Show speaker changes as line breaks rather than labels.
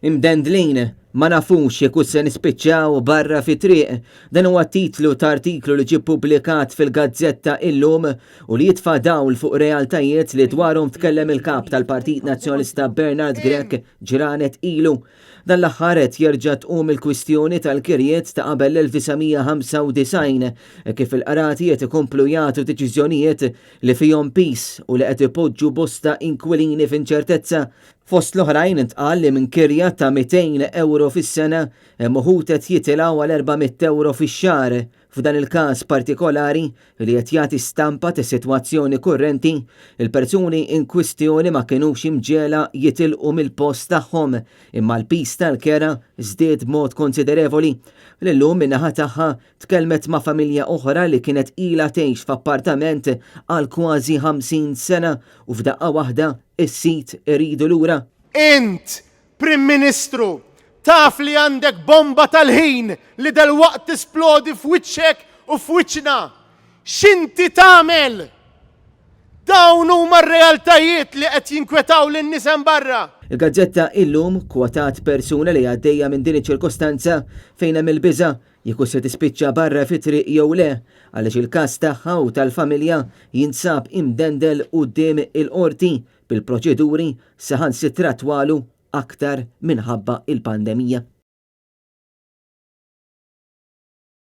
Imdendlin, ma nafux jekk se nispiċċaw barra fi triq. Dan huwa titlu ta' artiklu li ġie ppubblikat fil-Gazzetta illum u li jitfa' dawl fuq realtajiet li dwarhom tkellem il-kap tal-Partit Nazzjonalista Bernard Grech ġranet ilu. Dan l-aħħar qed jerġa' tqum il-kwistjoni tal-kirjiet ta' qabel 1995 kif il-qrati qed ikomplu jagħtu deċiżjonijiet li fihom pis u li qed ipoġġu bosta inkwilini f'inċertezza. Fost l-oħrajn intqal li minn kirja ta' 200 euro fis-sena uħud qed jitilgħu għal 400 euro fix-xahar. F'dan il-każ partikolari li qed jagħti stampa ta' sitwazzjoni kurrenti, il-persuni in kwistjoni ma kinux imġiela jitilqu mill-post tagħhom imma l-pis tal-kera żdied b'mod konsiderevoli. Lillum min-naħa tagħha tkellmet ma' familja oħra li kienet ilha tgħix f'appartament għal kważi 50 sena u f'daqqa waħda is-sit iridu lura.
Int, Prim Ministru, taf li għandek bomba tal-ħin li dal-waqt tisplodi f'wiċċek u f'wiċċna. X'inti tagħmel? Dawn huma r-realtajiet li qed jinkwetaw lin-nies hemm barra.
Il-Gazzetta illum kwotat persuna li għaddejja minn din iċ-ċirkostanza fejn hemm il-biża' jekk se tispiċċa barra fi triq jew le għaliex il-każ tagħha u tal-familja jinsab imdendel quddiem il-qorti bil-proċeduri saħansitra twalu aktar minħabba il-pandemija.